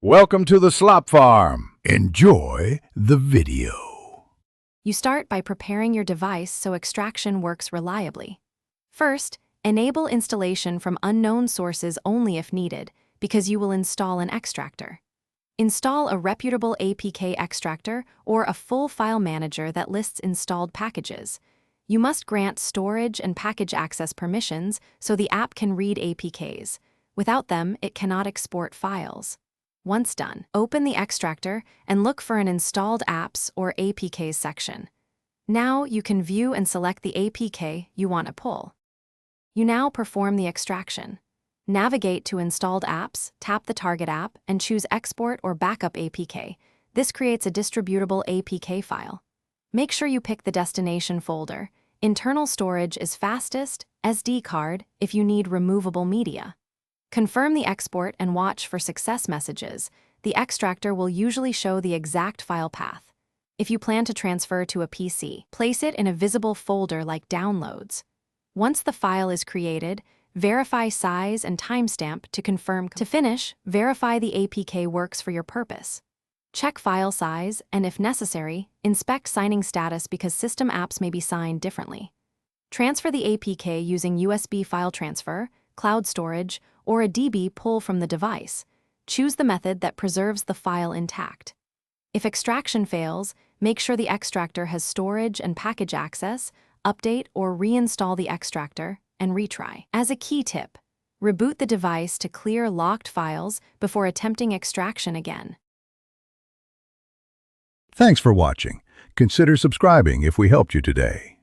Welcome to the slop farm. Enjoy the video. You start by preparing your device so extraction works reliably. First, enable installation from unknown sources only if needed, because you will install an extractor. Install a reputable APK extractor or a full file manager that lists installed packages. You must grant storage and package access permissions so the app can read APKs. Without them, it cannot export files. Once done, open the extractor and look for an Installed Apps or APKs section. Now you can view and select the APK you want to pull. You now perform the extraction. Navigate to Installed Apps, tap the target app, and choose Export or Backup APK. This creates a distributable APK file. Make sure you pick the destination folder. Internal storage is fastest, SD card if you need removable media. Confirm the export and watch for success messages. The extractor will usually show the exact file path. If you plan to transfer to a PC, place it in a visible folder like Downloads. Once the file is created, verify size and timestamp to confirm. To finish, verify the APK works for your purpose. Check file size and, if necessary, inspect signing status because system apps may be signed differently. Transfer the APK using USB file transfer, cloud storage, or a DB pull from the device. Choose the method that preserves the file intact. If extraction fails, make sure the extractor has storage and package access, update or reinstall the extractor, and retry. As a key tip, reboot the device to clear locked files before attempting extraction again. Thanks for watching. Consider subscribing if we helped you today.